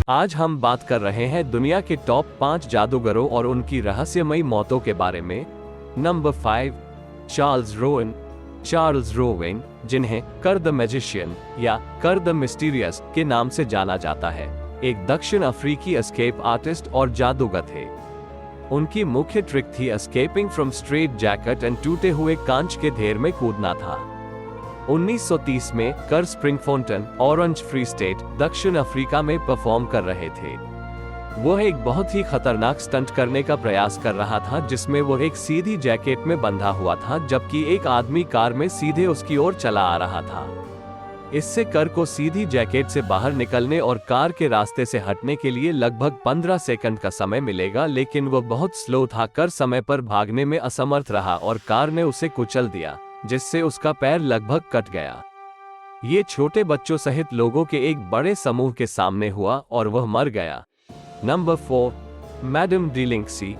आज हम बात कर रहे हैं दुनिया के टॉप 5 जादूगरों और उनकी रहस्यमयी मौतों के बारे में। नंबर 5, चार्ल्स रोविन, जिन्हें कर द मैजिशियन या कर द मिस्टीरियस के नाम से जाना जाता है, एक दक्षिण अफ्रीकी एस्केप आर्टिस्ट और जादूगर थे। उनकी मुख्य ट्रिक थी escaping from straight jacket and टूटे हुए कांच के ढेर में कूदना था। 1930 में कर स्प्रिंगफोर्टन, ऑरेंज फ्री स्टेट, दक्षिण अफ्रीका में परफॉर्म कर रहे थे। वह एक बहुत ही खतरनाक स्टंट करने का प्रयास कर रहा था, जिसमें वो एक सीधी जैकेट में बंधा हुआ था, जबकि एक आदमी कार में सीधे उसकी ओर चला आ रहा था। इससे कर को सीधी जैकेट से बाहर निकलने और कार के रास्ते से हटने के लिए लगभग 15 सेकंड का समय मिलेगा, लेकिन वह बहुत स्लो था। कर समय पर भागने में असमर्थ रहा और कार ने उसे कुचल दिया, जिससे उसका पैर लगभग कट गया। ये छोटे बच्चों सहित लोगों के एक बड़े समूह के सामने हुआ और वह मर गया। नंबर 4, मैडम डिलिंक्सी।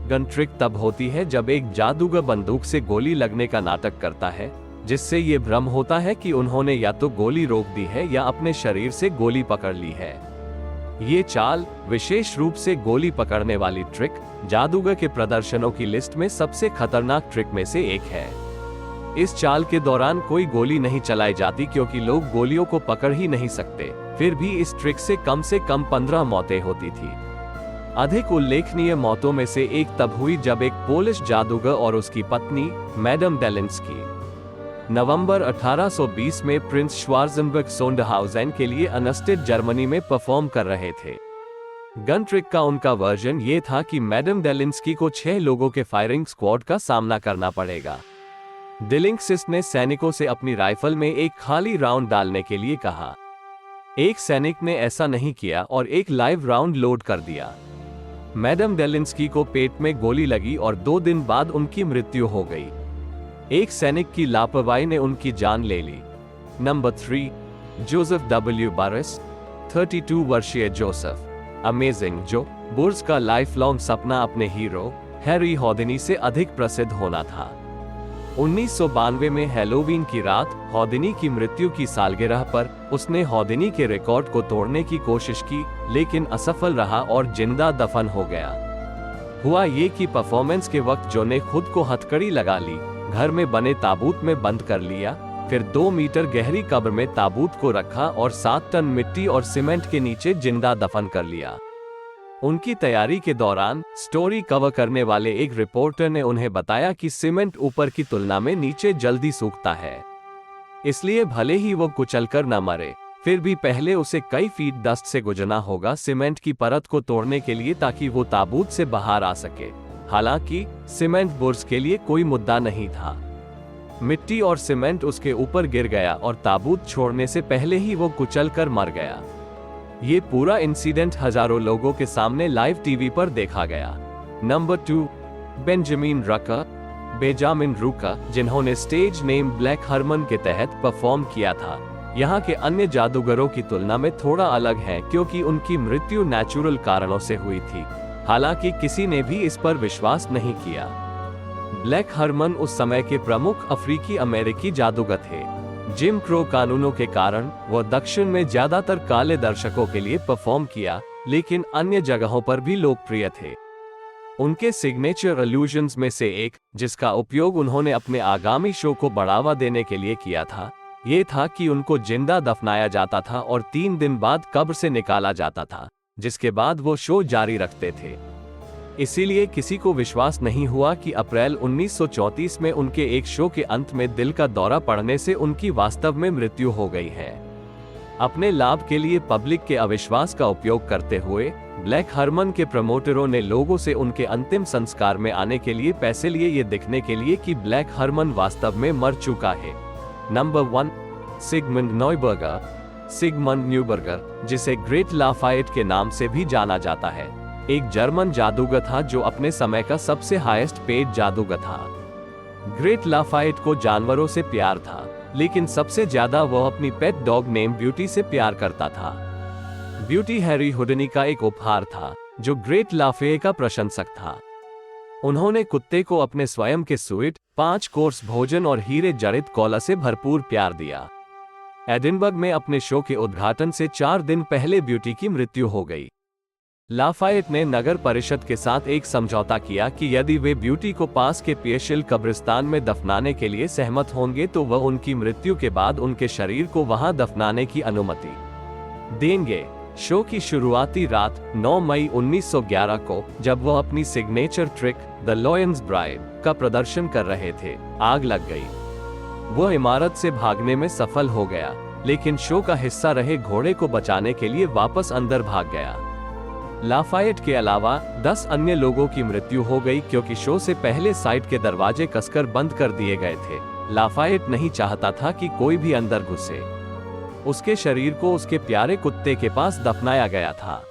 गन ट्रिक तब होती है जब एक जादूगर बंदूक से गोली लगने का नाटक करता है, जिससे ये भ्रम होता है कि उन्होंने या तो गोली रोक दी है या अपने शरीर से गोली पकड़ ली है। ये चाल, विशेष रूप से गोली पकड़ने वाली ट्रिक, जादूगर के प्रदर्शनों की लिस्ट में सबसे खतरनाक ट्रिक में से एक है। इस चाल के दौरान कोई गोली नहीं चलाई जाती क्योंकि लोग गोलियों को पकड़ ही नहीं सकते। फिर भी इस ट्रिक से कम 15 मौतें होती थी। अधिक उल्लेखनीय मौतों में से एक तब हुई जब एक पोलिश जादूगर और उसकी पत्नी मैडम डेलिंस्की नवंबर 1820 में प्रिंस श्वार्ज़ेनबर्ग सोंडरहाउज़ेन के लिए अनस्टेड, जर्मनी में परफॉर्म कर रहे थे। गन ट्रिक का उनका वर्जन ये था कि मैडम डेलिंस्की को 6 लोगों के फायरिंग स्क्वाड का सामना करना पड़ेगा। डिलिंक्सिस ने सैनिकों से अपनी राइफल में एक खाली राउंड डालने के लिए कहा। एक सैनिक ने ऐसा नहीं किया और एक लाइव राउंड लोड कर दिया। मैडम डेलिंस्की को पेट में गोली लगी और 2 दिन बाद उनकी मृत्यु हो गई। एक सैनिक की लापरवाही ने उनकी जान ले ली। Number 3, Joseph W. बारिस। 32 वर्षीय जोसेफ अमेजिंग जो बुर्स का लाइफ लॉन्ग सपना अपने हीरो हैरी हॉडिनी से अधिक प्रसिद्ध होना था। 1992 में हैलोवीन की रात हॉडिनी की मृत्यु की सालगिरह पर उसने हॉडिनी के रिकॉर्ड को तोड़ने की कोशिश की, लेकिन असफल रहा और जिंदा दफन हो गया। हुआ ये कि परफॉर्मेंस के वक्त जो ने खुद को हथकड़ी लगा ली, घर में बने ताबूत में बंद कर लिया, फिर 2 मीटर गहरी कब्र में ताबूत को रखा और 7 टन मिट्टी और सीमेंट के नीचे जिंदा दफन कर लिया। उनकी तैयारी के दौरान स्टोरी कवर करने वाले एक रिपोर्टर ने उन्हें बताया कि सीमेंट ऊपर की तुलना में नीचे जल्दी सूखता है, इसलिए भले ही वो कुचलकर न मरे, फिर भी पहले उसे कई फीट डस्ट से गुजरना होगा सीमेंट की परत को तोड़ने के लिए, ताकि वो ताबूत से बाहर आ सके। हालांकि सीमेंट बुर्स के लिए कोई मुद्दा नहीं था। मिट्टी और सीमेंट उसके ऊपर गिर गया और ताबूत छोड़ने से पहले ही वो कुचलकर मर गया। ये पूरा इंसिडेंट हजारों लोगों के सामने लाइव टीवी पर देखा गया। नंबर 2, बेंजामिन रूका, जिन्होंने स्टेज नेम ब्लैक हरमन के तहत परफॉर्म किया था, यहाँ के अन्य जादूगरों की तुलना में थोड़ा अलग है क्योंकि उनकी मृत्यु नेचुरल कारणों से हुई थी। हालांकि किसी ने भी इस पर विश्वास नहीं किया। ब्लैक हरमन उस समय के प्रमुख अफ्रीकी अमेरिकी जादूगर थे। जिम क्रो कानूनों के कारण वह दक्षिण में ज्यादातर काले दर्शकों के लिए परफॉर्म किया, लेकिन अन्य जगहों पर भी लोकप्रिय थे। उनके सिग्नेचर इल्यूजन्स में से एक, जिसका उपयोग उन्होंने अपने आगामी शो को बढ़ावा देने के लिए किया था, ये था कि उनको जिंदा दफनाया जाता था और 3 दिन बाद कब्र से निकाला जाता था, जिसके बाद वो शो जारी रखते थे। इसीलिए किसी को विश्वास नहीं हुआ कि अप्रैल 1934 में उनके एक शो के अंत में दिल का दौरा पड़ने से उनकी वास्तव में मृत्यु हो गई है। अपने लाभ के लिए पब्लिक के अविश्वास का उपयोग करते हुए ब्लैक हरमन के प्रमोटरों ने लोगों से उनके अंतिम संस्कार में आने के लिए पैसे लिए, ये दिखने के लिए कि ब्लैक हरमन वास्तव में मर चुका है। नंबर 1, सिगमंड न्यूबर्गर, जिसे ग्रेट लाफायट के नाम से भी जाना जाता है, एक जर्मन जादूगर था जो अपने समय का सबसे हाईएस्ट पेड जादूगर था। ग्रेट लाफायट को जानवरों से प्यार था, लेकिन सबसे ज्यादा वह अपनी पेट डॉग नेम ब्यूटी से प्यार करता था। ब्यूटी हैरी हुडनी का एक उपहार था, जो ग्रेट लाफायट का प्रशंसक था। उन्होंने कुत्ते को अपने स्वयं के स्वीट 5 कोर्स भोजन और हीरे जड़ित कौला से भरपूर प्यार दिया। एडिनबर्ग में अपने शो के उद्घाटन से 4 दिन पहले ब्यूटी की मृत्यु हो गई। लाफायेट ने नगर परिषद के साथ एक समझौता किया कि यदि वे ब्यूटी को पास के पियशिल कब्रिस्तान में दफनाने के लिए सहमत होंगे तो वह उनकी मृत्यु के बाद उनके शरीर को वहां दफनाने की अनुमति देंगे। शो की शुरुआती रात 9 मई 1911 को, जब वह अपनी signature trick the lions bride का प्रदर्शन कर रहे थे, आग लग गई। वह इमारत से भागने में सफल हो गया, लेकिन शो का हिस्सा रहे घोड़े को बचाने के लिए वापस अंदर भाग गया। लाफायेट के अलावा 10 अन्य लोगों की मृत्यु हो गई क्योंकि शो से पहले साइट के दरवाजे कसकर बंद कर दिए गए थे। लाफायेट नहीं चाहता था कि कोई भी अंदर घुसे। उसके शरीर को उसके प्यारे कुत्ते के पास दफनाया गया था।